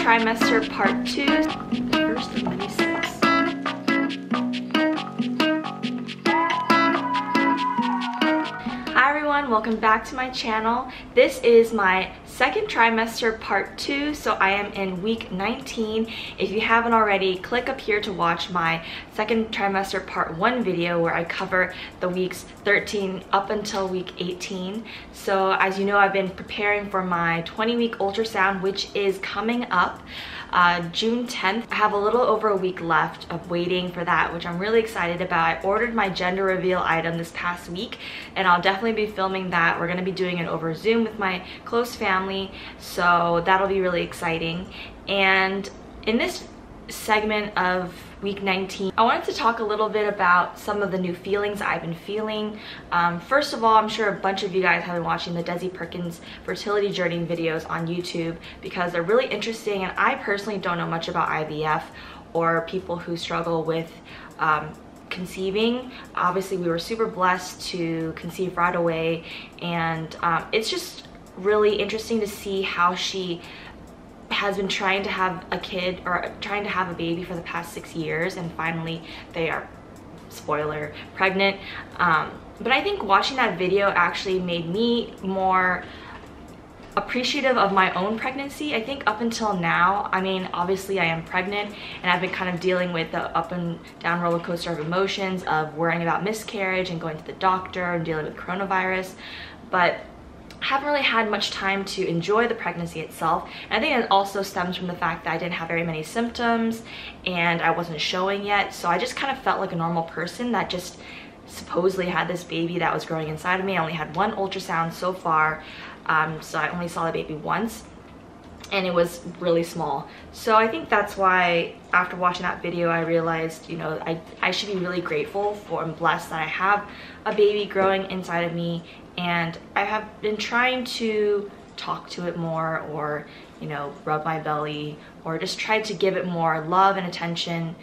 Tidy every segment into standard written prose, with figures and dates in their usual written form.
trimester part 2, the first of many steps. Hi everyone, welcome back to my channel. This is my second trimester part 2, so I am in week 19. If you haven't already, click up here to watch my second trimester part 1 video where I cover the weeks 13 up until week 18. So as you know, I've been preparing for my 20-week ultrasound, which is coming up June 10th. I have a little over a week left of waiting for that, which I'm really excited about. I ordered my gender reveal item this past week, and I'll definitely be filming that. We're going to be doing it over Zoom with my close family, so that'll be really exciting. And in this segment of week 19, I wanted to talk a little bit about some of the new feelings I've been feeling. First of all, I'm sure a bunch of you guys have been watching the Desi Perkins fertility journey videos on YouTube because they're really interesting, and I personally don't know much about IVF or people who struggle with conceiving. Obviously, we were super blessed to conceive right away, and it's just really interesting to see how she has been trying to have a kid or trying to have a baby for the past 6 years, and finally they are, spoiler, pregnant. But I think watching that video actually made me more appreciative of my own pregnancy. I think up until now, I mean, obviously I am pregnant and I've been kind of dealing with the up and down roller coaster of emotions of worrying about miscarriage and going to the doctor and dealing with coronavirus, but I haven't really had much time to enjoy the pregnancy itself. And I think it also stems from the fact that I didn't have very many symptoms and I wasn't showing yet, so I just kind of felt like a normal person that just supposedly had this baby that was growing inside of me. I only had one ultrasound so far, so I only saw the baby once, and it was really small. So I think that's why after watching that video I realized, you know, I should be really grateful for and blessed that I have a baby growing inside of me, and I have been trying to talk to it more, or, you know, rub my belly, or just try to give it more love and attention,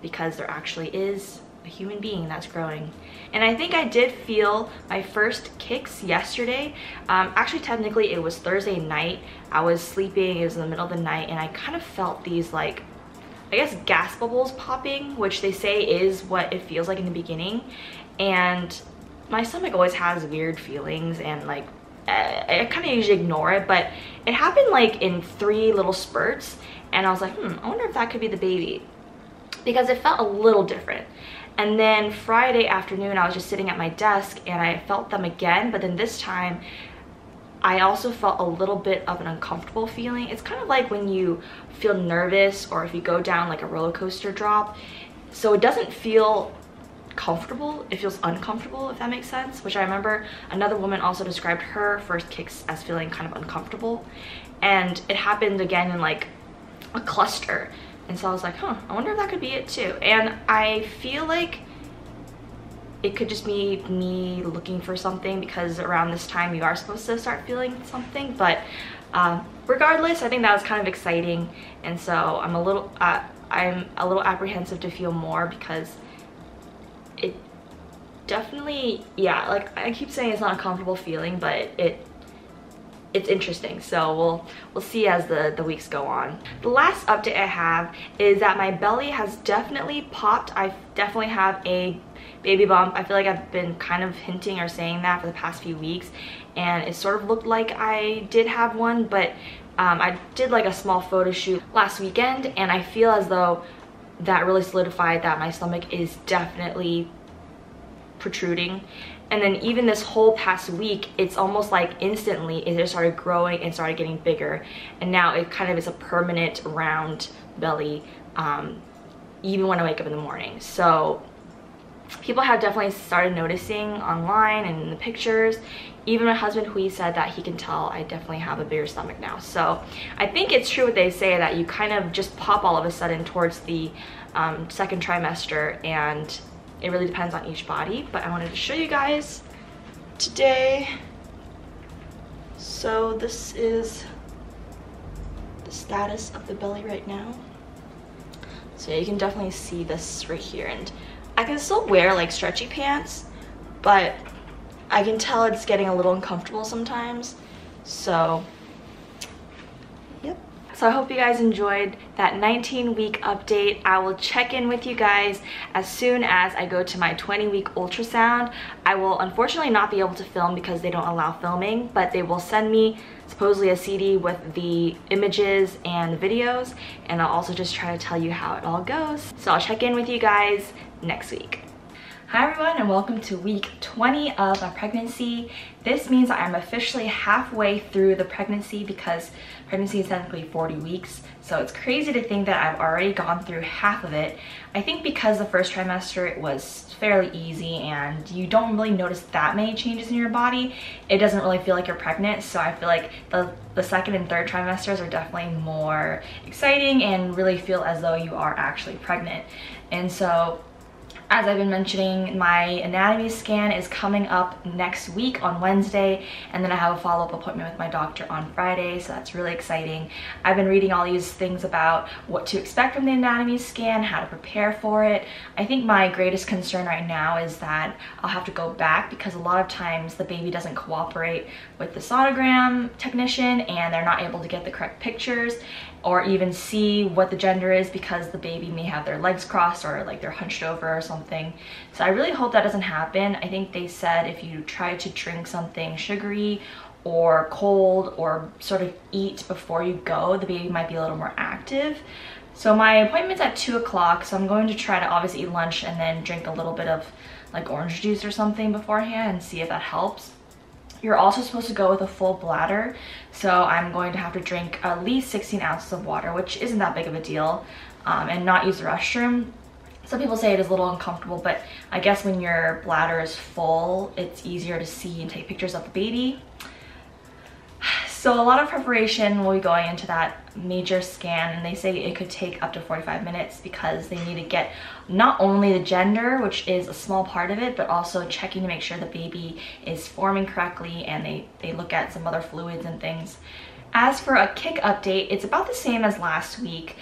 because there actually is a human being that's growing. And I think I did feel my first kicks yesterday. Actually, technically it was Thursday night. I was sleeping, it was in the middle of the night, and I kind of felt these, like, I guess gas bubbles popping, which they say is what it feels like in the beginning. And my stomach always has weird feelings, and like I kind of usually ignore it, but it happened like in 3 little spurts, and I was like, I wonder if that could be the baby, because it felt a little different. And then Friday afternoon I was just sitting at my desk and I felt them again, but then this time I also felt a little bit of an uncomfortable feeling. It's kind of like when you feel nervous or if you go down like a roller coaster drop. So it doesn't feel comfortable, it feels uncomfortable, if that makes sense, which I remember another woman also described her first kicks as feeling kind of uncomfortable, and it happened again in like a cluster. And so I was like, I wonder if that could be it too. And I feel like it could just be me looking for something, because around this time you are supposed to start feeling something. But regardless, I think that was kind of exciting, and so I'm a little apprehensive to feel more, because it definitely, yeah, like I keep saying it's not a comfortable feeling, but it's interesting. So we'll see as the weeks go on. The last update I have is that my belly has definitely popped. I definitely have a baby bump. I feel like I've been kind of hinting or saying that for the past few weeks, and it sort of looked like I did have one, but I did like a small photo shoot last weekend, and I feel as though that really solidified that my stomach is definitely protruding. And then even this whole past week, it's almost like instantly it just started growing and started getting bigger, and now it kind of is a permanent round belly, even when I wake up in the morning. So people have definitely started noticing online and in the pictures. Even my husband, who he said that he can tell I definitely have a bigger stomach now. So I think it's true what they say, that you kind of just pop all of a sudden towards the second trimester, and it really depends on each body. But I wanted to show you guys today. So this is the status of the belly right now. So you can definitely see this right here, and I can still wear like stretchy pants, but I can tell it's getting a little uncomfortable sometimes. So yep. So I hope you guys enjoyed that 19-week update. I will check in with you guys as soon as I go to my 20-week ultrasound. I will unfortunately not be able to film because they don't allow filming, but they will send me supposedly a CD with the images and videos, and I'll also just try to tell you how it all goes. So I'll check in with you guys next week. Hi everyone, and welcome to week 20 of my pregnancy. This means I'm officially halfway through the pregnancy because pregnancy is technically 40 weeks. So it's crazy to think that I've already gone through half of it. I think because the first trimester it was fairly easy and you don't really notice that many changes in your body. It doesn't really feel like you're pregnant. So I feel like the second and third trimesters are definitely more exciting and really feel as though you are actually pregnant. And so, as I've been mentioning, my anatomy scan is coming up next week on Wednesday, and then I have a follow-up appointment with my doctor on Friday, so that's really exciting. I've been reading all these things about what to expect from the anatomy scan, how to prepare for it. I think my greatest concern right now is that I'll have to go back because a lot of times the baby doesn't cooperate with the sonogram technician and they're not able to get the correct pictures or even see what the gender is because the baby may have their legs crossed or like they're hunched over or something. So I really hope that doesn't happen. I think they said if you try to drink something sugary or cold or sort of eat before you go, the baby might be a little more active. So my appointment's at 2 o'clock, so I'm going to try to obviously eat lunch and then drink a little bit of like orange juice or something beforehand and see if that helps. You're also supposed to go with a full bladder, so I'm going to have to drink at least 16 ounces of water, which isn't that big of a deal, and not use the restroom. Some people say it is a little uncomfortable, but I guess when your bladder is full, it's easier to see and take pictures of the baby. So a lot of preparation will be going into that major scan, and they say it could take up to 45 minutes because they need to get not only the gender, which is a small part of it, but also checking to make sure the baby is forming correctly, and they look at some other fluids and things. As for a kick update, it's about the same as last week.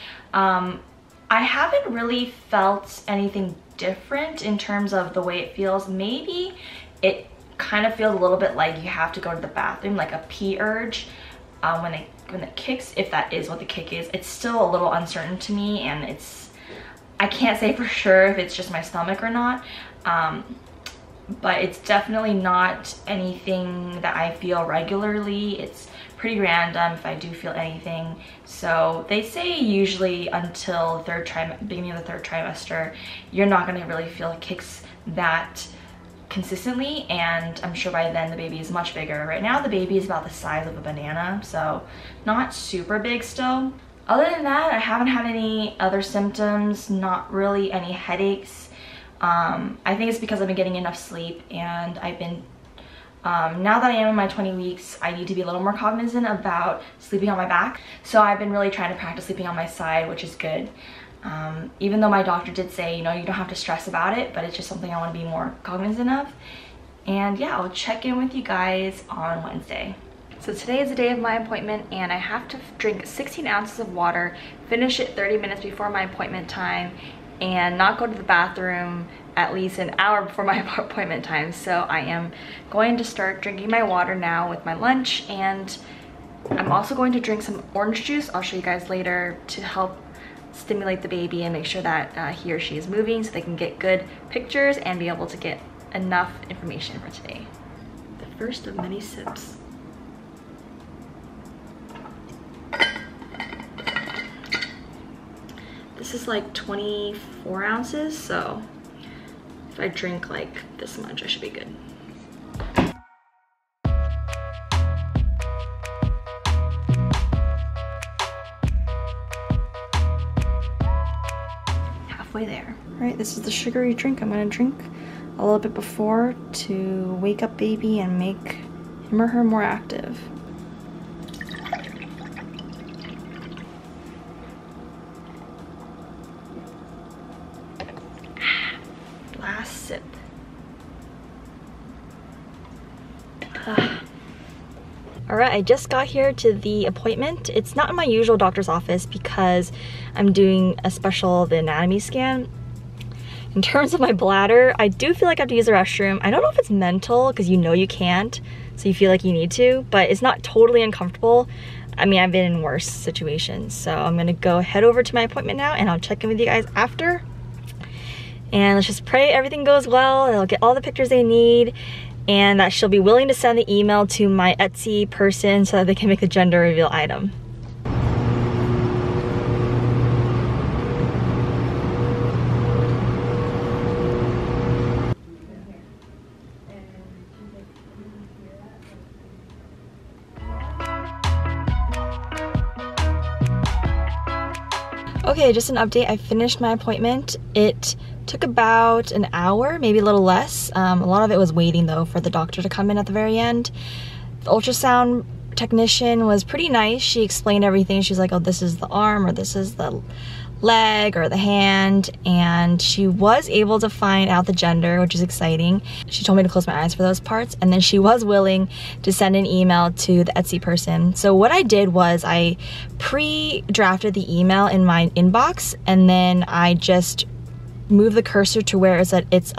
I haven't really felt anything different in terms of the way it feels. Maybe it kind of feels a little bit like you have to go to the bathroom, like a pee urge when it kicks, if that is what the kick is. It's still a little uncertain to me, and I can't say for sure if it's just my stomach or not, but it's definitely not anything that I feel regularly. It's pretty random if I do feel anything. So they say usually until beginning of the third trimester, you're not going to really feel kicks that consistently, and I'm sure by then the baby is much bigger. Right now the baby is about the size of a banana, so not super big still. Other than that, I haven't had any other symptoms, not really any headaches. I think it's because I've been getting enough sleep, and I've been now that I am in my 20 weeks, I need to be a little more cognizant about sleeping on my back. So I've been really trying to practice sleeping on my side, which is good. Even though my doctor did say, you know, you don't have to stress about it, but it's just something I want to be more cognizant of. And yeah, I'll check in with you guys on Wednesday. So today is the day of my appointment, and I have to drink 16 ounces of water, finish it 30 minutes before my appointment time, and not go to the bathroom at least an hour before my appointment time. So I am going to start drinking my water now with my lunch, and I'm also going to drink some orange juice. I'll show you guys later to help stimulate the baby and make sure that he or she is moving so they can get good pictures and be able to get enough information for today. The first of many sips. This is like 24 ounces, so if I drink like this much, I should be good. There. All right, this is the sugary drink I'm gonna drink a little bit before to wake up baby and make him or her more active. Last sip. Alright, I just got here to the appointment. It's not in my usual doctor's office because I'm doing the anatomy scan. In terms of my bladder, I do feel like I have to use the restroom. I don't know if it's mental because you know you can't, so you feel like you need to, but it's not totally uncomfortable. I mean, I've been in worse situations. So I'm gonna go head over to my appointment now and I'll check in with you guys after. And let's just pray everything goes well. They'll get all the pictures they need and that she'll be willing to send the email to my Etsy person so that they can make the gender reveal item. Okay, just an update. I finished my appointment. It took about an hour, maybe a little less. A lot of it was waiting though for the doctor to come in at the very end. The ultrasound technician was pretty nice. She explained everything. She's like, oh, this is the arm, or this is the leg, or the hand, and she was able to find out the gender, which is exciting. She told me to close my eyes for those parts, and then she was willing to send an email to the Etsy person. So what I did was I pre-drafted the email in my inbox, and then I just moved the cursor to where it's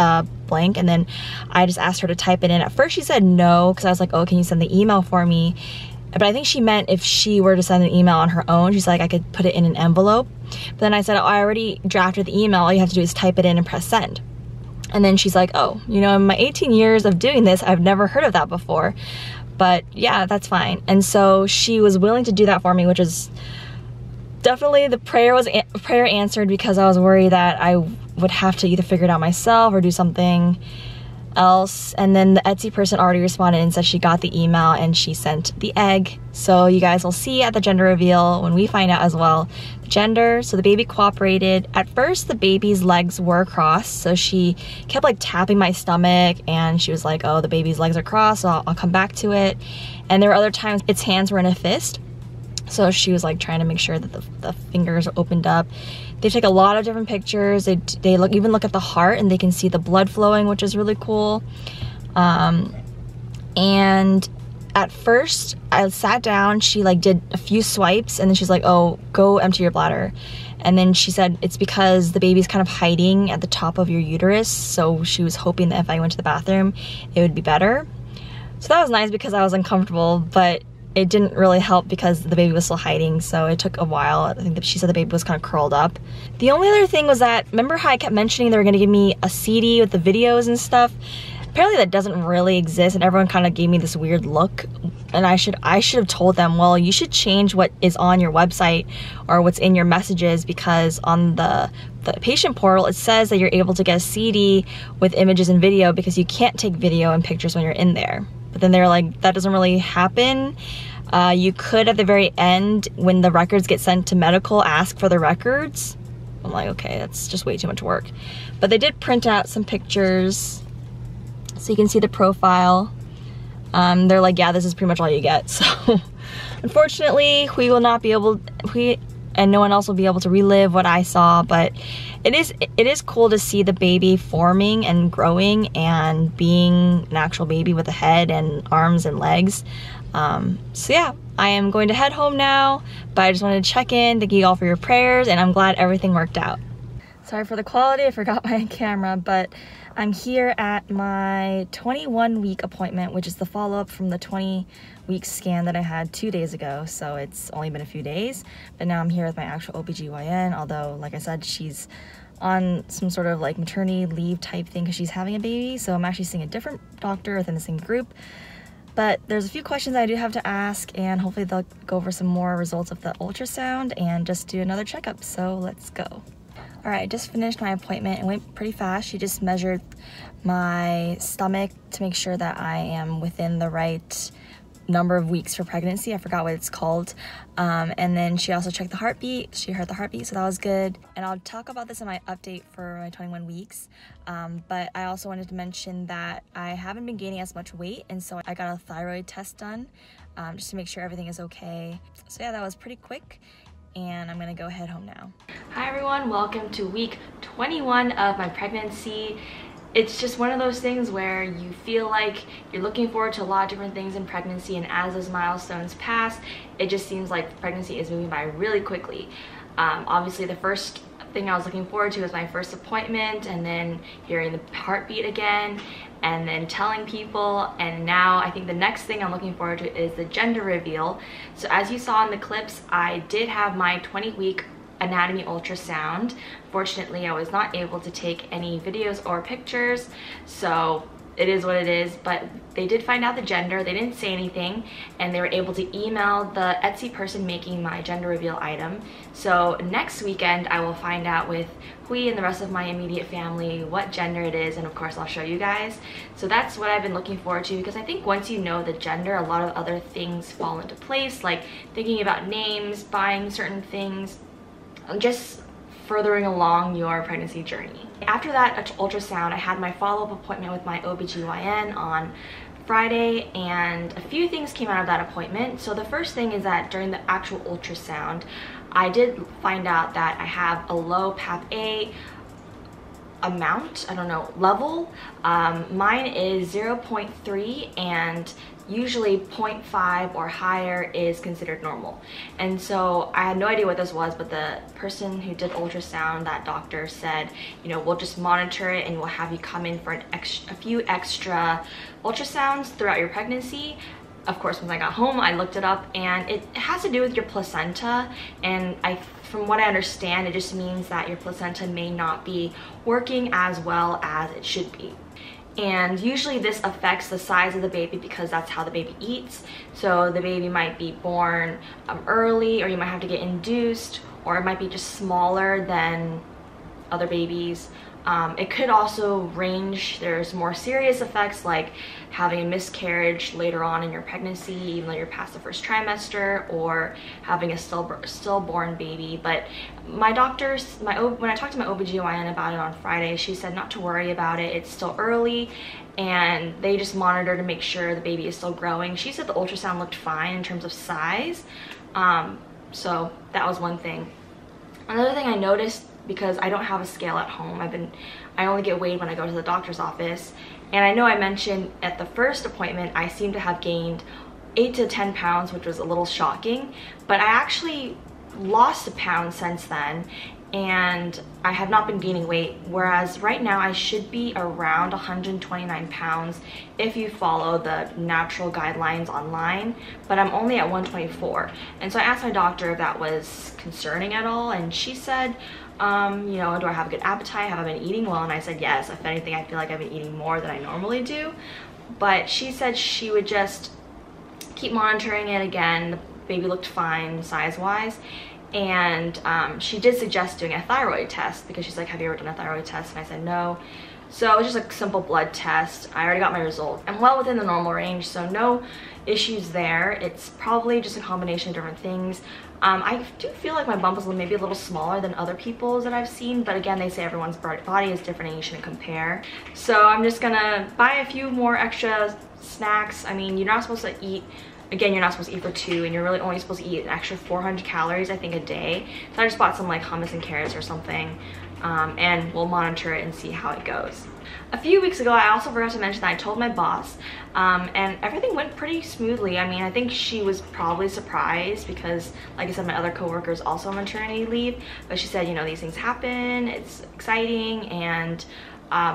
blank, and then I just asked her to type it in. At first she said no, because I was like, oh, can you send the email for me? But I think she meant if she were to send an email on her own, she's like, I could put it in an envelope. But then I said, oh, I already drafted the email. All you have to do is type it in and press send. And then she's like, oh, you know, in my 18 years of doing this, I've never heard of that before. But yeah, that's fine. And so she was willing to do that for me, which is definitely the prayer answered, because I was worried that I would have to either figure it out myself or do something else. And then the Etsy person already responded and said she got the email and she sent the egg. So you guys will see at the gender reveal when we find out as well the gender. So the baby cooperated. At first the baby's legs were crossed, so she kept like tapping my stomach and she was like, oh, the baby's legs are crossed, so I'll come back to it. And there were other times its hands were in a fist, so she was like trying to make sure that the fingers are opened up. They take a lot of different pictures. They even look at the heart and they can see the blood flowing, which is really cool. And at first I sat down, she like did a few swipes, and then she's like, oh, go empty your bladder. And then she said it's because the baby's kind of hiding at the top of your uterus, so she was hoping that if I went to the bathroom it would be better. So that was nice because I was uncomfortable, but it didn't really help because the baby was still hiding, so it took a while. I think that she said the baby was kind of curled up. The only other thing was that, remember how I kept mentioning they were going to give me a CD with the videos and stuff? Apparently that doesn't really exist, and everyone kind of gave me this weird look, and I should have told them, well, you should change what is on your website or what's in your messages, because on the patient portal it says that you're able to get a CD with images and video because you can't take video and pictures when you're in there. But then they're like, that doesn't really happen. You could at the very end, when the records get sent to medical, ask for the records. I'm like, okay, that's just way too much work. But they did print out some pictures so you can see the profile. They're like, yeah, this is pretty much all you get. So unfortunately, we will not be able, and no one else will be able to relive what I saw, but it is cool to see the baby forming and growing and being an actual baby with a head and arms and legs. So yeah, I am going to head home now, but I just wanted to check in, thank you all for your prayers, and I'm glad everything worked out. Sorry for the quality, I forgot my camera, but I'm here at my 21-week appointment, which is the follow-up from the 20-week scan that I had 2 days ago. So it's only been a few days, but now I'm here with my actual OBGYN, although, like I said, she's on some sort of like maternity leave type thing because she's having a baby. So I'm actually seeing a different doctor within the same group. But there's a few questions I do have to ask, and hopefully they'll go over some more results of the ultrasound and just do another checkup. So let's go. All right, I just finished my appointment. It went pretty fast. She just measured my stomach to make sure that I am within the right number of weeks for pregnancy. I forgot what it's called. And then she also checked the heartbeat. She heard the heartbeat, so that was good. And I'll talk about this in my update for my 21 weeks. But I also wanted to mention that I haven't been gaining as much weight, and so I got a thyroid test done just to make sure everything is okay. So yeah, that was pretty quick. And I'm gonna go head home now. Hi everyone, welcome to week 21 of my pregnancy. It's just one of those things where you feel like you're looking forward to a lot of different things in pregnancy, and as those milestones pass, it just seems like pregnancy is moving by really quickly. Obviously the first thing I was looking forward to was my first appointment, and then hearing the heartbeat again, and then telling people. And now I think the next thing I'm looking forward to is the gender reveal. So as you saw in the clips, I did have my 20-week anatomy ultrasound. Fortunately, I was not able to take any videos or pictures, so it is what it is, but they did find out the gender. They didn't say anything, and they were able to email the Etsy person making my gender reveal item. So next weekend I will find out with Hui and the rest of my immediate family what gender it is, and of course I'll show you guys. So that's what I've been looking forward to, because I think once you know the gender, a lot of other things fall into place, like thinking about names, buying certain things, just furthering along your pregnancy journey. After that ultrasound, I had my follow-up appointment with my OBGYN on Friday, and a few things came out of that appointment. So the first thing is that during the actual ultrasound, I did find out that I have a low PAP-A amount, I don't know, level. Mine is 0.3, and usually 0.5 or higher is considered normal. And so I had no idea what this was, but the person who did ultrasound, that doctor, said, you know, we'll just monitor it and we'll have you come in for a few extra ultrasounds throughout your pregnancy. Of course, when I got home, I looked it up, and it has to do with your placenta, and from what I understand, it just means that your placenta may not be working as well as it should be. And usually this affects the size of the baby, because that's how the baby eats. So the baby might be born early, or you might have to get induced, or it might be just smaller than other babies. It could also range. There's more serious effects, like having a miscarriage later on in your pregnancy, even though you're past the first trimester, or having a stillborn baby. But my doctors, when I talked to my OBGYN about it on Friday, she said not to worry about it. It's still early, and they just monitor to make sure the baby is still growing. She said the ultrasound looked fine in terms of size. So that was one thing. Another thing I noticed, because I don't have a scale at home, I only get weighed when I go to the doctor's office, and I know I mentioned at the first appointment I seem to have gained 8 to 10 pounds, which was a little shocking, but I actually lost a pound since then, and I have not been gaining weight, whereas right now I should be around 129 pounds if you follow the natural guidelines online, but I'm only at 124. And so I asked my doctor if that was concerning at all, and she said, you know, do I have a good appetite? Have I been eating well? And I said yes. If anything, I feel like I've been eating more than I normally do. But she said she would just keep monitoring it again. The baby looked fine size-wise. And she did suggest doing a thyroid test, because she's like, have you ever done a thyroid test? And I said no. So it was just a simple blood test. I already got my result. I'm well within the normal range, so no issues there. It's probably just a combination of different things. I do feel like my bump is maybe a little smaller than other people's that I've seen, but again, they say everyone's body is different and you shouldn't compare. So I'm just gonna buy a few more extra snacks. I mean, you're not supposed to eat, again, you're not supposed to eat for 2, and you're really only supposed to eat an extra 400 calories, I think, a day. So I just bought some like hummus and carrots or something, and we'll monitor it and see how it goes. A few weeks ago, I also forgot to mention that I told my boss, and everything went pretty smoothly. I mean, I think she was probably surprised, because like I said, my other coworkers also on maternity leave, but she said, you know, these things happen, it's exciting, and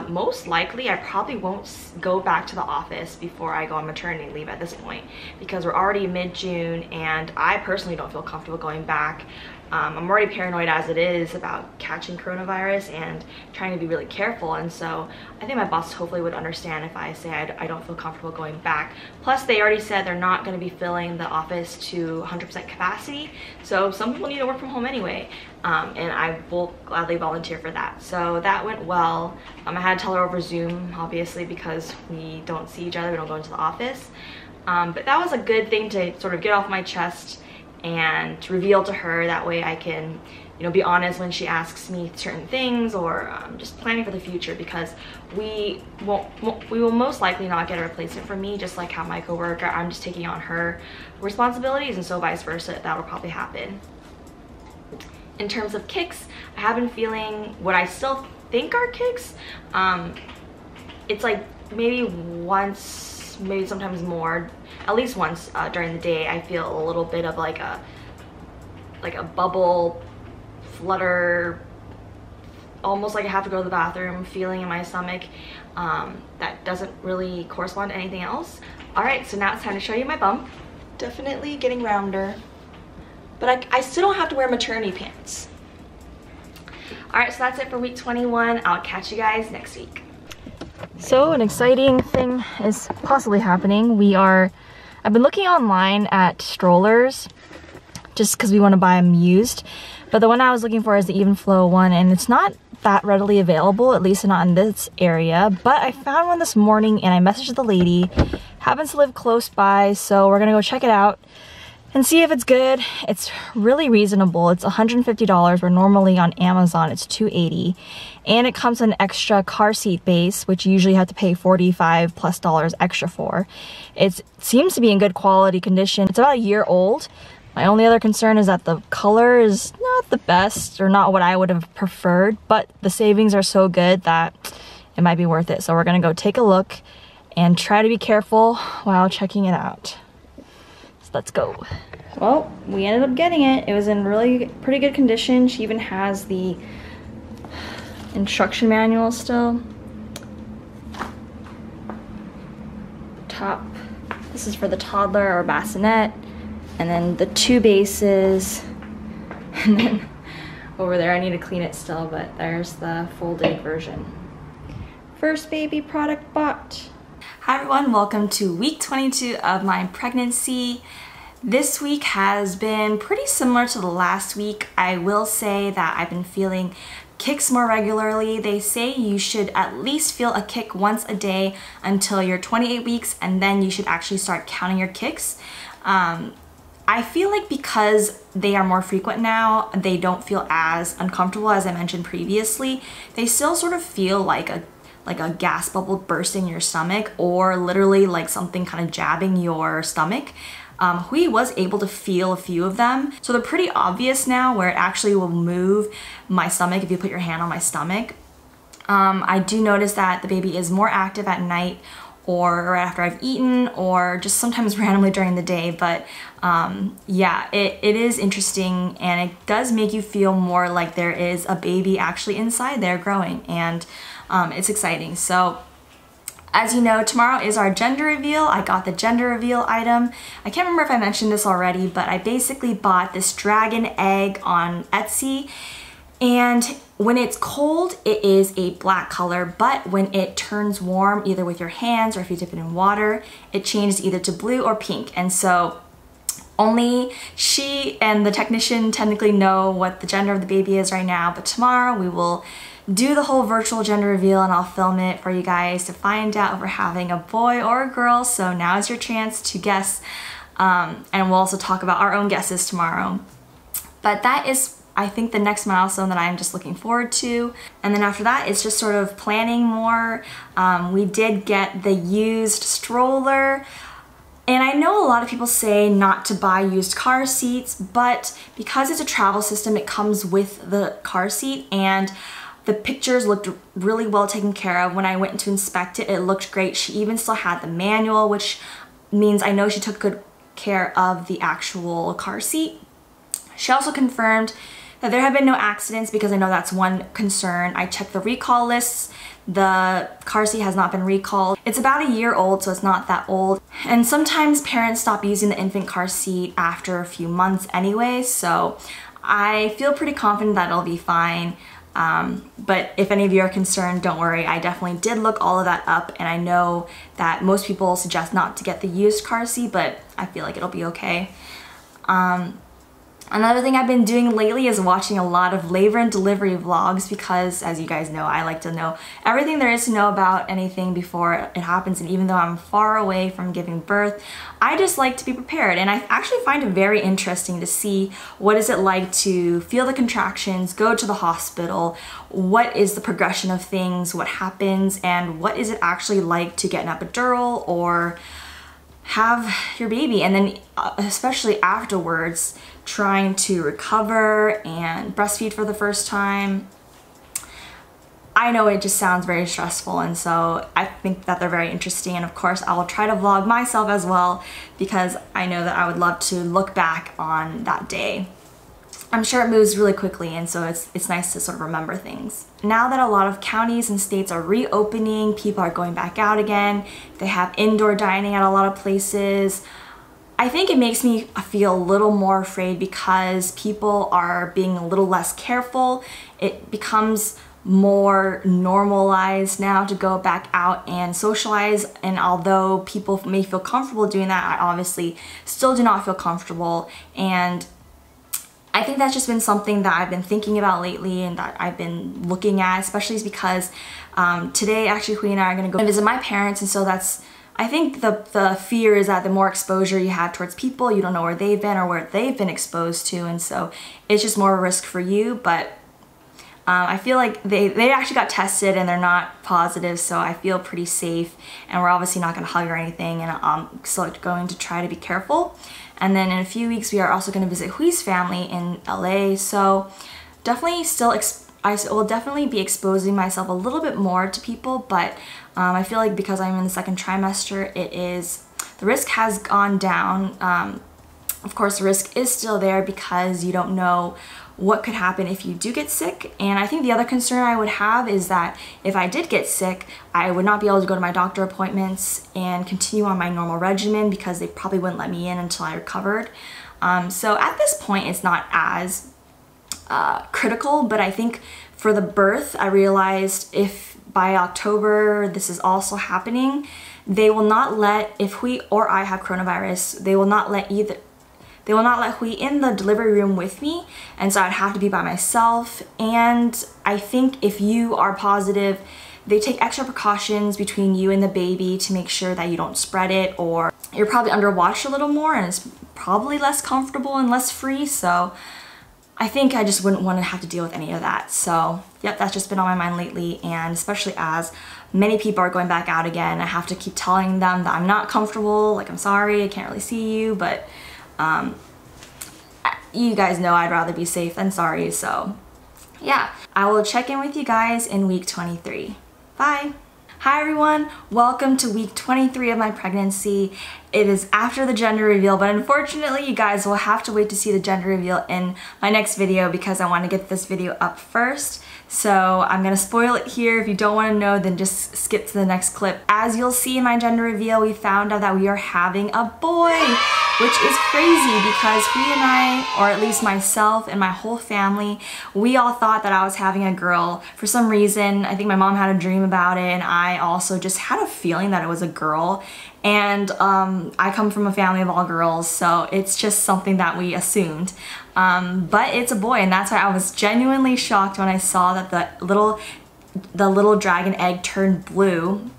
most likely I probably won't go back to the office before I go on maternity leave at this point, because we're already mid-June, and I personally don't feel comfortable going back. I'm already paranoid as it is about catching coronavirus and trying to be really careful, and so I think my boss hopefully would understand if I say I don't feel comfortable going back. Plus, they already said they're not going to be filling the office to 100% capacity, so some people need to work from home anyway, and I will gladly volunteer for that. So that went well. I had to tell her over Zoom, obviously, because we don't see each other, we don't go into the office, but that was a good thing to sort of get off my chest and reveal to her. That way I can, you know, be honest when she asks me certain things, or just planning for the future, because we will most likely not get a replacement for me, just like how my coworker, I'm just taking on her responsibilities, and so vice versa, that'll probably happen. In terms of kicks, I have been feeling what I still think are kicks. It's like maybe once, maybe sometimes more, at least once during the day, I feel a little bit of like a bubble flutter almost like I have to go to the bathroom, feeling in my stomach that doesn't really correspond to anything else. Alright, so now it's time to show you my bump. Definitely getting rounder, but I still don't have to wear maternity pants. Alright, so that's it for week 21. I'll catch you guys next week. So an exciting thing is possibly happening. I've been looking online at strollers just because we want to buy them used, but the one I was looking for is the Even Flow one, and it's not that readily available, at least not in this area. But I found one this morning and I messaged the lady. Happens to live close by, so we're gonna go check it out and see if it's good. It's really reasonable. It's $150 where normally on Amazon it's $280, and it comes with an extra car seat base, which you usually have to pay $45+ extra for. It seems to be in good quality condition. It's about a year old. My only other concern is that the color is not the best, or not what I would have preferred, but the savings are so good that it might be worth it. So we're gonna go take a look and try to be careful while checking it out. So let's go. Well, we ended up getting it. It was in really pretty good condition. She even has the instruction manual still. Top, this is for the toddler or bassinet. And then the two bases, and then over there, I need to clean it still, but there's the folded version. First baby product bought. Hi everyone, welcome to week 22 of my pregnancy. This week has been pretty similar to the last week. I will say that I've been feeling kicks more regularly. They say you should at least feel a kick once a day until you're 28 weeks, and then you should actually start counting your kicks. I feel like because they are more frequent now, they don't feel as uncomfortable as I mentioned previously. They still sort of feel like a gas bubble bursting in your stomach, or literally like something kind of jabbing your stomach. Hui was able to feel a few of them. So they're pretty obvious now, where it actually will move my stomach if you put your hand on my stomach. I do notice that the baby is more active at night, or right after I've eaten, or just sometimes randomly during the day. But yeah, it is interesting, and it does make you feel more like there is a baby actually inside there growing, and it's exciting. So as you know, tomorrow is our gender reveal. I got the gender reveal item. I can't remember if I mentioned this already, but I basically bought this dragon egg on Etsy. And when it's cold, it is a black color, but when it turns warm, either with your hands or if you dip it in water, it changes either to blue or pink. And so only she and the technician technically know what the gender of the baby is right now, but tomorrow we will do the whole virtual gender reveal, and I'll film it for you guys to find out if we're having a boy or a girl. So now is your chance to guess, and we'll also talk about our own guesses tomorrow. But that is, I think, the next milestone that I'm just looking forward to. And then after that, it's just sort of planning more. We did get the used stroller. And I know a lot of people say not to buy used car seats, but because it's a travel system, it comes with the car seat, and the pictures looked really well taken care of. When I went to inspect it, it looked great. She even still had the manual, which means I know she took good care of the actual car seat. She also confirmed that there have been no accidents, because I know that's one concern. I checked the recall lists. The car seat has not been recalled. It's about a year old, so it's not that old. And sometimes parents stop using the infant car seat after a few months anyway, so I feel pretty confident that it'll be fine. But if any of you are concerned, don't worry. I definitely did look all of that up, and I know that most people suggest not to get the used car seat, but I feel like it'll be okay. Another thing I've been doing lately is watching a lot of labor and delivery vlogs, because as you guys know, I like to know everything there is to know about anything before it happens. And even though I'm far away from giving birth, I just like to be prepared. And I actually find it very interesting to see what is it like to feel the contractions, go to the hospital, what is the progression of things, what happens, and what is it actually like to get an epidural or have your baby, and then especially afterwards trying to recover and breastfeed for the first time. I know it just sounds very stressful, and so I think that they're very interesting, and of course I will try to vlog myself as well, because I know that I would love to look back on that day. I'm sure it moves really quickly, and so it's nice to sort of remember things. Now that a lot of counties and states are reopening, people are going back out again, they have indoor dining at a lot of places, I think it makes me feel a little more afraid because people are being a little less careful. It becomes more normalized now to go back out and socialize, and although people may feel comfortable doing that, I obviously still do not feel comfortable, and I think that's just been something that I've been thinking about lately and that I've been looking at, especially because today actually Hui and I are going to go visit my parents, and so that's, I think the fear is that the more exposure you have towards people, you don't know where they've been or where they've been exposed to, and so it's just more a risk for you. But I feel like they actually got tested and they're not positive, so I feel pretty safe, and we're obviously not going to hug or anything, and I'm still going to try to be careful. And then in a few weeks we are also going to visit Hui's family in LA, so definitely still I will definitely be exposing myself a little bit more to people, but I feel like because I'm in the second trimester, the risk has gone down. Of course, the risk is still there because you don't know what could happen if you do get sick, and I think the other concern I would have is that if I did get sick, I would not be able to go to my doctor appointments and continue on my normal regimen because they probably wouldn't let me in until I recovered. So at this point, it's not as critical, but I think for the birth, I realized if by October this is also happening, they will not let, if Hui or I have coronavirus, they will not let Hui in the delivery room with me, and so I'd have to be by myself. And I think if you are positive, they take extra precautions between you and the baby to make sure that you don't spread it, or you're probably under watch a little more and it's probably less comfortable and less free. So I think I just wouldn't want to have to deal with any of that. So yep, that's just been on my mind lately, and especially as many people are going back out again, I have to keep telling them that I'm not comfortable, like I'm sorry, I can't really see you, but you guys know I'd rather be safe than sorry. So yeah, I will check in with you guys in week 23. Bye. Hi everyone, welcome to week 23 of my pregnancy. It is after the gender reveal, but unfortunately you guys will have to wait to see the gender reveal in my next video because I want to get this video up first. So I'm gonna spoil it here. If you don't want to know, then just skip to the next clip. As you'll see in my gender reveal, we found out that we are having a boy, which is crazy because Hui and I, or at least myself and my whole family, we all thought that I was having a girl. For some reason, I think my mom had a dream about it, and I also just had a feeling that it was a girl. And I come from a family of all girls, so it's just something that we assumed. But it's a boy, and that's why I was genuinely shocked when I saw that the little dragon egg turned blue.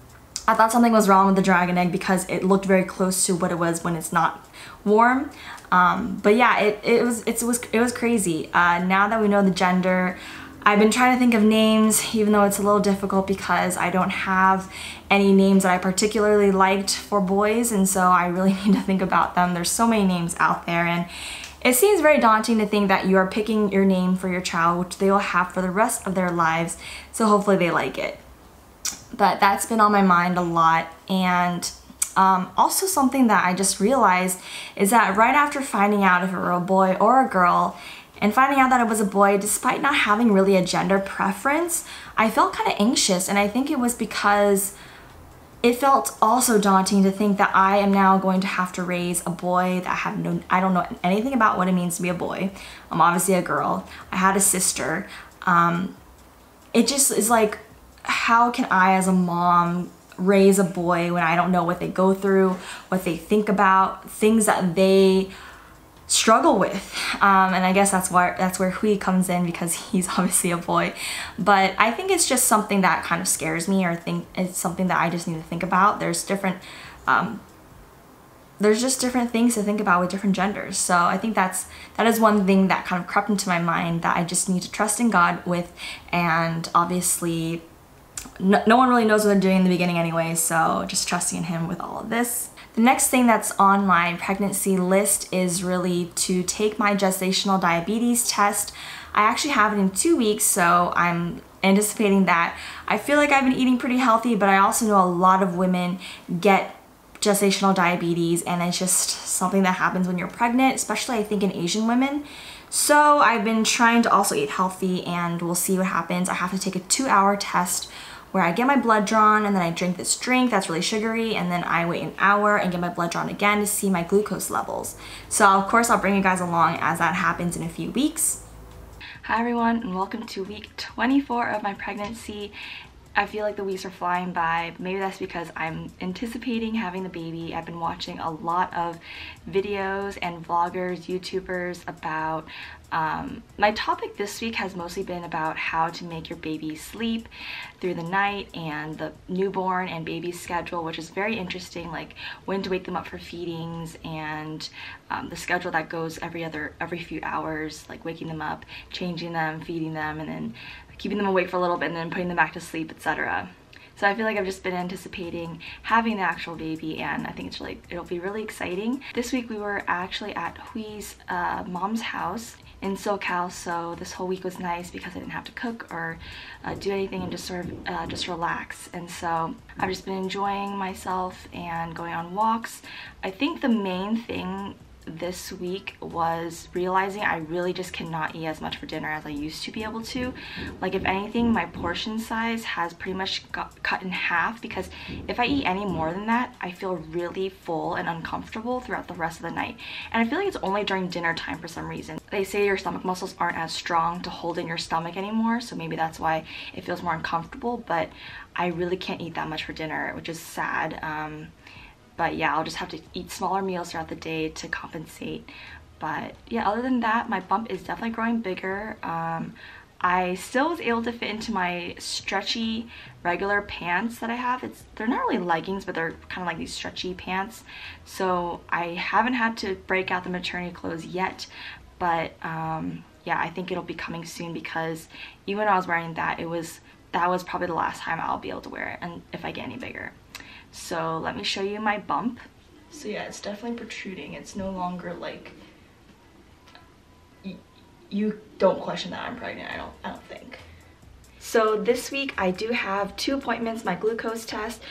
I thought something was wrong with the dragon egg because it looked very close to what it was when it's not warm. But yeah, it was crazy. Now that we know the gender, I've been trying to think of names, even though it's a little difficult because I don't have any names that I particularly liked for boys, and so I really need to think about them. There's so many names out there, and it seems very daunting to think that you are picking your name for your child, which they will have for the rest of their lives, so hopefully they like it. But that's been on my mind a lot, and also something that I just realized is that right after finding out if it were a boy or a girl, and finding out that it was a boy, despite not having really a gender preference, I felt kind of anxious, and I think it was because it felt also daunting to think that I am now going to have to raise a boy that I don't know anything about what it means to be a boy. I'm obviously a girl. I had a sister. It just is like, how can I as a mom raise a boy when I don't know what they go through, what they think about, things that they struggle with, and I guess that's where Hui comes in because he's obviously a boy. But I think it's just something that kind of scares me, or think it's something that I just need to think about. There's just different things to think about with different genders. So I think that is one thing that kind of crept into my mind that I just need to trust in God with, and obviously no one really knows what they're doing in the beginning anyway, so just trusting in Him with all of this. The next thing that's on my pregnancy list is really to take my gestational diabetes test. I actually have it in 2 weeks, so I'm anticipating that. I feel like I've been eating pretty healthy, but I also know a lot of women get gestational diabetes, and it's just something that happens when you're pregnant, especially I think in Asian women. So I've been trying to also eat healthy, and we'll see what happens. I have to take a 2-hour test where I get my blood drawn and then I drink this drink that's really sugary, and then I wait an hour and get my blood drawn again to see my glucose levels. So of course I'll bring you guys along as that happens in a few weeks. Hi everyone, and welcome to week 24 of my pregnancy. I feel like the weeks are flying by. Maybe that's because I'm anticipating having the baby. I've been watching a lot of videos and vloggers, YouTubers about my topic this week has mostly been about how to make your baby sleep through the night and the newborn and baby schedule, which is very interesting, like when to wake them up for feedings and the schedule that goes every few hours, like waking them up, changing them, feeding them, and then keeping them awake for a little bit and then putting them back to sleep, etc. So I feel like I've just been anticipating having the actual baby, and I think it'll be really exciting. This week we were actually at Hui's mom's house in SoCal, so this whole week was nice because I didn't have to cook or do anything and just sort of just relax. And so I've just been enjoying myself and going on walks. I think the main thing this week was realizing I really just cannot eat as much for dinner as I used to be able to. Like, if anything, my portion size has pretty much got cut in half, because if I eat any more than that, I feel really full and uncomfortable throughout the rest of the night. And I feel like it's only during dinner time for some reason. They say your stomach muscles aren't as strong to hold in your stomach anymore, so maybe that's why it feels more uncomfortable, but I really can't eat that much for dinner, which is sad. But yeah, I'll just have to eat smaller meals throughout the day to compensate. But yeah, other than that, my bump is definitely growing bigger. I still was able to fit into my stretchy regular pants that I have. They're not really leggings, but they're kind of like these stretchy pants. So I haven't had to break out the maternity clothes yet, but yeah, I think it'll be coming soon, because even when I was wearing that, that was probably the last time I'll be able to wear it, and if I get any bigger. So let me show you my bump. So yeah, it's definitely protruding. It's no longer like, you don't question that I'm pregnant, I don't think. So this week I do have 2 appointments: my glucose test,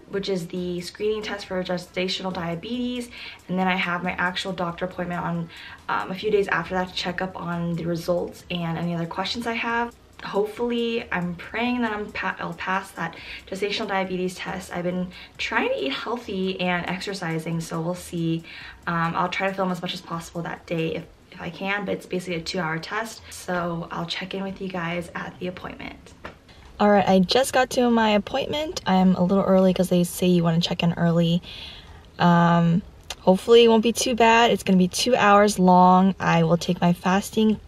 which is the screening test for gestational diabetes, and then I have my actual doctor appointment on a few days after that to check up on the results and any other questions I have. Hopefully, I'm praying that I'll pass that gestational diabetes test. I've been trying to eat healthy and exercising, so we'll see. I'll try to film as much as possible that day if I can, but it's basically a 2-hour test, so I'll check in with you guys at the appointment. Alright, I just got to my appointment. I'm a little early because they say you want to check in early. Hopefully it won't be too bad. It's going to be 2 hours long. I will take my fasting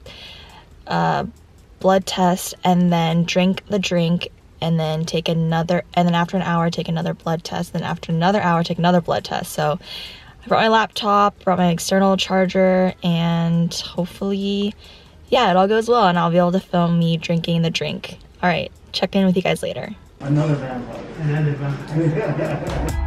blood test and then drink the drink, and then after an hour take another blood test, then after another hour take another blood test. So I brought my laptop, brought my external charger, and hopefully, yeah, it all goes well and I'll be able to film me drinking the drink. All right, check in with you guys later. Another vampire. Another vampire.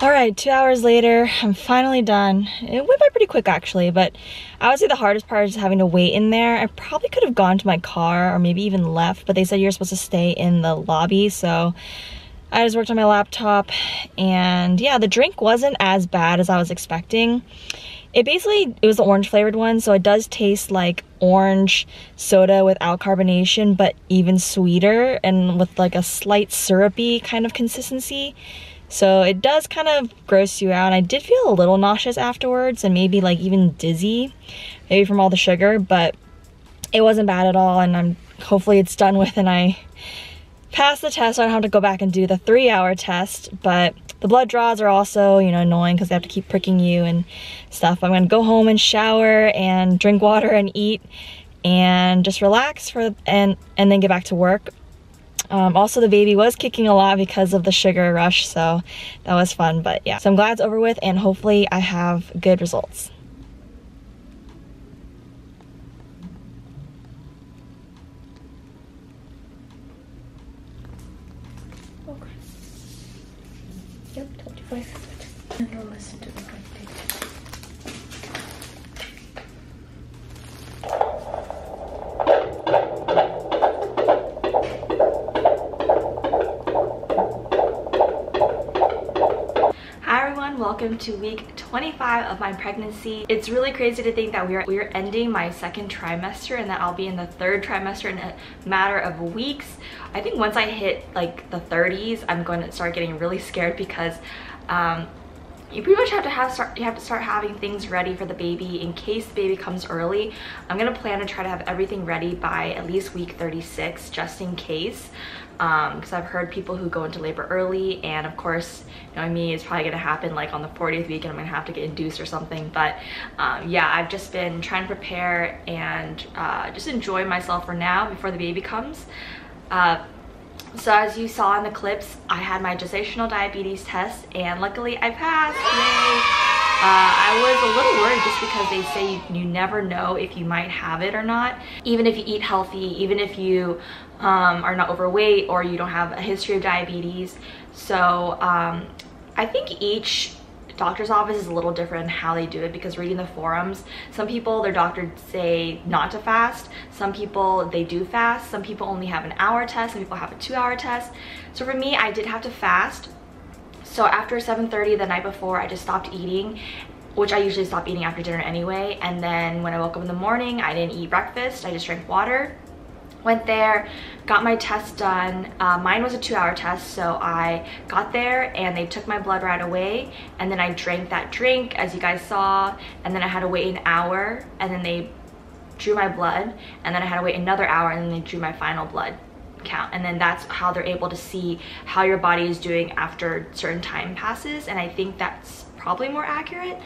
Alright, 2 hours later, I'm finally done. It went by pretty quick actually, but I would say the hardest part is having to wait in there. I probably could have gone to my car or maybe even left, but they said you're supposed to stay in the lobby, so I just worked on my laptop. And yeah, the drink wasn't as bad as I was expecting. It was the orange flavored one, so it does taste like orange soda without carbonation, but even sweeter and with like a slight syrupy kind of consistency. So it does kind of gross you out. I did feel a little nauseous afterwards and maybe like even dizzy, maybe from all the sugar, but it wasn't bad at all, and hopefully it's done with and I passed the test so I don't have to go back and do the 3-hour test. But the blood draws are also, you know, annoying because they have to keep pricking you and stuff. I'm gonna go home and shower and drink water and eat and just relax and then get back to work. Also, the baby was kicking a lot because of the sugar rush, so that was fun. But yeah, so I'm glad it's over with, and hopefully I have good results. Okay. Yep, told you 5 and I'll listen to the heartbeat. Welcome to week 25 of my pregnancy. It's really crazy to think that we're ending my second trimester and that I'll be in the third trimester in a matter of weeks. I think once I hit like the 30s, I'm going to start getting really scared because you pretty much have to start having things ready for the baby in case the baby comes early. I'm gonna plan to try to have everything ready by at least week 36 just in case, because I've heard people who go into labor early, and of course, knowing me, it's probably gonna happen like on the 40th week and I'm gonna have to get induced or something. But yeah, I've just been trying to prepare and just enjoy myself for now before the baby comes. So as you saw in the clips, I had my gestational diabetes test and luckily I passed. Yay! I was a little worried just because they say you never know if you might have it or not. Even if you eat healthy, even if you are not overweight or you don't have a history of diabetes. So I think each doctor's office is a little different in how they do it, because reading the forums, some people, their doctors say not to fast, some people they do fast, some people only have an hour test, some people have a 2-hour test. So for me, I did have to fast. So after 7:30 the night before, I just stopped eating, which I usually stop eating after dinner anyway. And then when I woke up in the morning, I didn't eat breakfast, I just drank water. Went there, got my test done. Mine was a 2-hour test, so I got there and they took my blood right away, and then I drank that drink as you guys saw, and then I had to wait an hour, and then they drew my blood, and then I had to wait another hour, and then they drew my final blood count, and then that's how they're able to see how your body is doing after certain time passes, and I think that's probably more accurate.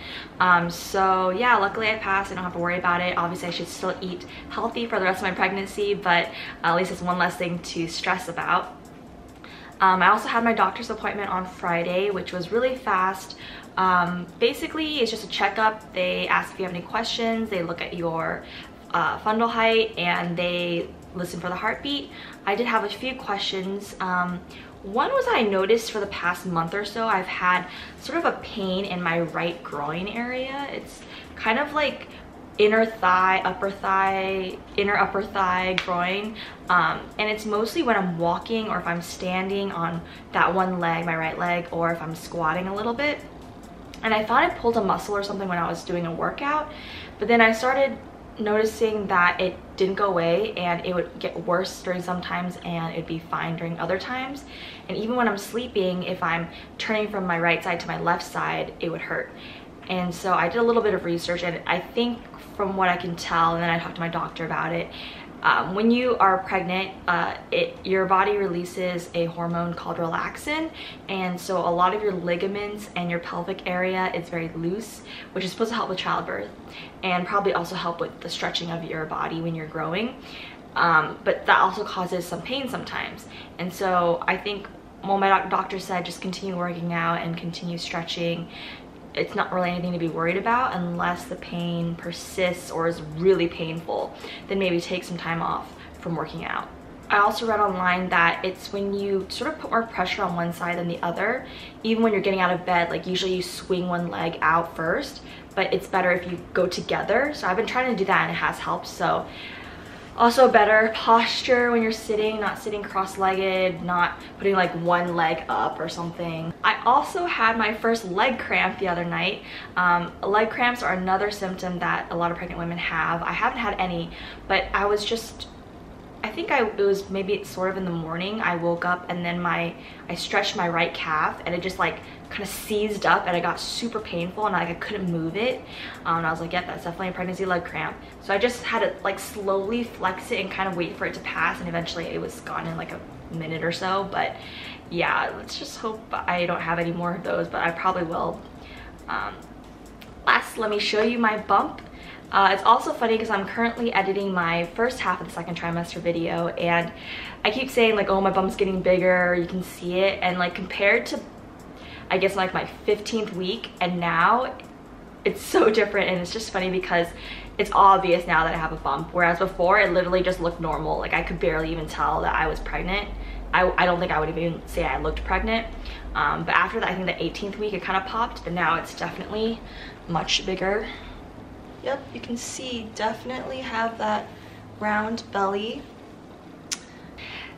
So yeah, luckily I passed. I don't have to worry about it. Obviously I should still eat healthy for the rest of my pregnancy, but at least it's one less thing to stress about. I also had my doctor's appointment on Friday, which was really fast. Basically it's just a checkup. They ask if you have any questions, they look at your fundal height, and they listen for the heartbeat. I did have a few questions. One was, I noticed for the past month or so I've had sort of a pain in my right groin area. It's kind of like inner thigh, upper thigh, inner upper thigh, groin, and it's mostly when I'm walking or if I'm standing on that one leg, my right leg, or if I'm squatting a little bit. And I thought I pulled a muscle or something when I was doing a workout, but then I started noticing that it didn't go away, and it would get worse during some times and it'd be fine during other times. And even when I'm sleeping, if I'm turning from my right side to my left side, it would hurt. And so I did a little bit of research, and I think from what I can tell, and then I talked to my doctor about it, when you are pregnant, your body releases a hormone called relaxin, and so a lot of your ligaments and your pelvic area is very loose, which is supposed to help with childbirth and probably also help with the stretching of your body when you're growing, but that also causes some pain sometimes. And so I think, well, my doctor said just continue working out and continue stretching. It's not really anything to be worried about unless the pain persists or is really painful. Then maybe take some time off from working out. I also read online that it's when you sort of put more pressure on one side than the other, even when you're getting out of bed, like usually you swing one leg out first, but it's better if you go together. So I've been trying to do that and it has helped. So also better posture when you're sitting, not sitting cross-legged, not putting like one leg up or something. I also had my first leg cramp the other night. Leg cramps are another symptom that a lot of pregnant women have. I haven't had any, but I was just, I think it was maybe sort of in the morning. I woke up and then I stretched my right calf and it just like kind of seized up and it got super painful and I couldn't move it. And I was like, yep, that's definitely a pregnancy leg cramp. So I just had to like slowly flex it and kind of wait for it to pass, and eventually it was gone in like a minute or so. But yeah, let's just hope I don't have any more of those, but I probably will. Last, let me show you my bump. It's also funny because I'm currently editing my first half of the second trimester video, and I keep saying like, oh, my bump's getting bigger, you can see it, and like compared to I guess like my 15th week and now, it's so different. And it's just funny because it's obvious now that I have a bump, whereas before it literally just looked normal. Like I could barely even tell that I was pregnant. I don't think I would even say I looked pregnant. But after that, I think the 18th week, it kind of popped, but now it's definitely much bigger. Yep, you can see definitely have that round belly.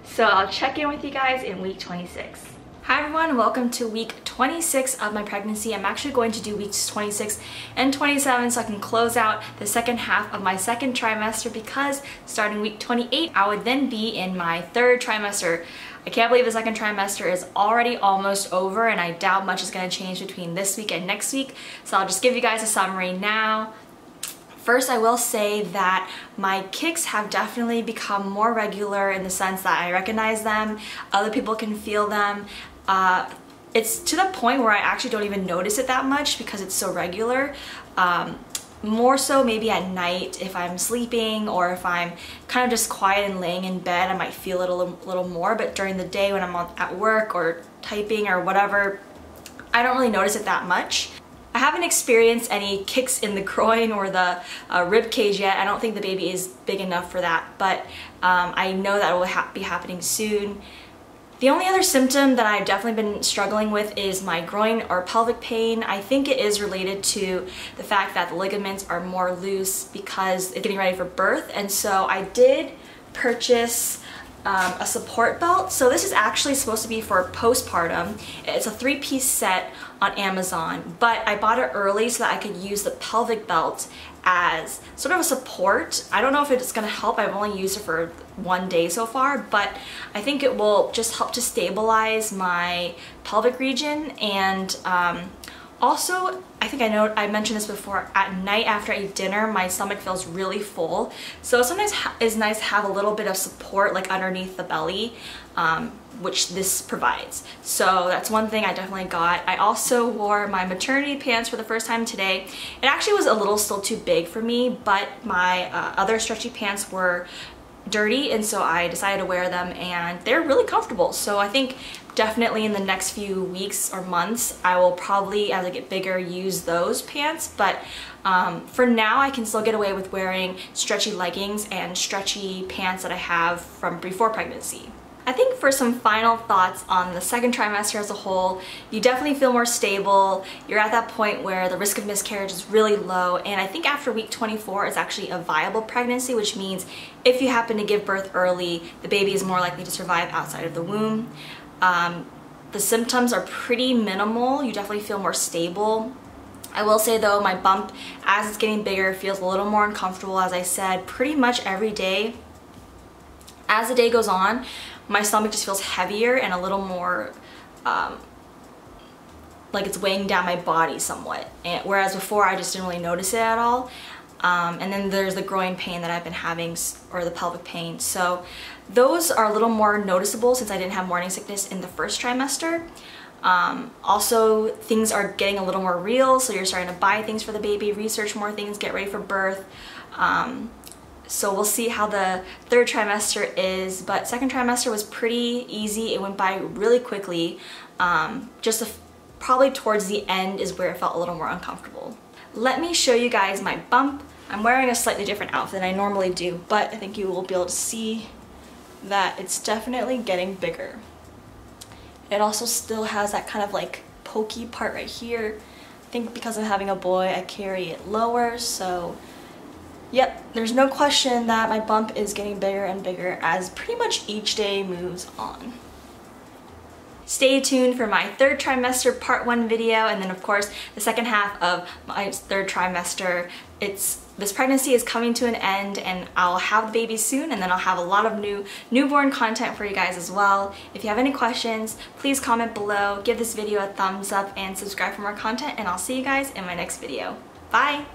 So I'll check in with you guys in week 26. Hi everyone, welcome to week 26 of my pregnancy. I'm actually going to do weeks 26 and 27 so I can close out the second half of my second trimester, because starting week 28, I would then be in my third trimester. I can't believe the second trimester is already almost over, and I doubt much is going to change between this week and next week. So I'll just give you guys a summary now. First, I will say that my kicks have definitely become more regular in the sense that I recognize them, other people can feel them. It's to the point where I actually don't even notice it that much because it's so regular. More so maybe at night if I'm sleeping, or if I'm kind of just quiet and laying in bed, I might feel it a little more, but during the day when I'm at work or typing or whatever, I don't really notice it that much. I haven't experienced any kicks in the groin or the rib cage yet. I don't think the baby is big enough for that, but I know that it will be happening soon. The only other symptom that I've definitely been struggling with is my groin or pelvic pain. I think it is related to the fact that the ligaments are more loose because it's getting ready for birth, and so I did purchase a support belt. So this is actually supposed to be for postpartum. It's a 3-piece set on Amazon, but I bought it early so that I could use the pelvic belt as sort of a support. I don't know if it's going to help. I've only used it for 1 day so far, but I think it will just help to stabilize my pelvic region. And also, I think I mentioned this before, at night after I eat dinner, my stomach feels really full. So sometimes it's nice to have a little bit of support like underneath the belly, which this provides. So that's one thing I definitely got. I also wore my maternity pants for the first time today. It actually was a little still too big for me, but my other stretchy pants were dirty, and so I decided to wear them, and they're really comfortable. So I think definitely in the next few weeks or months I will probably, as I get bigger, use those pants, but for now I can still get away with wearing stretchy leggings and stretchy pants that I have from before pregnancy. I think for some final thoughts on the second trimester as a whole, you definitely feel more stable. You're at that point where the risk of miscarriage is really low, and I think after week 24 is actually a viable pregnancy, which means if you happen to give birth early, the baby is more likely to survive outside of the womb. The symptoms are pretty minimal. You definitely feel more stable. I will say though, my bump, as it's getting bigger, feels a little more uncomfortable, as I said, pretty much every day. As the day goes on, my stomach just feels heavier and a little more like it's weighing down my body somewhat, whereas before I just didn't really notice it at all. And then there's the groin pain that I've been having, or the pelvic pain. So those are a little more noticeable since I didn't have morning sickness in the first trimester. Also, things are getting a little more real, so you're starting to buy things for the baby, research more things, get ready for birth. So we'll see how the third trimester is, but second trimester was pretty easy. It went by really quickly. Probably towards the end is where it felt a little more uncomfortable. Let me show you guys my bump. I'm wearing a slightly different outfit than I normally do, but I think you will be able to see that it's definitely getting bigger. It also still has that kind of like pokey part right here. I think because of having a boy, I carry it lower, so yep, there's no question that my bump is getting bigger and bigger as pretty much each day moves on. Stay tuned for my third trimester part 1 video, and then of course the second half of my third trimester. This pregnancy is coming to an end, and I'll have the baby soon, and then I'll have a lot of new newborn content for you guys as well. If you have any questions, please comment below, give this video a thumbs up, and subscribe for more content, and I'll see you guys in my next video. Bye!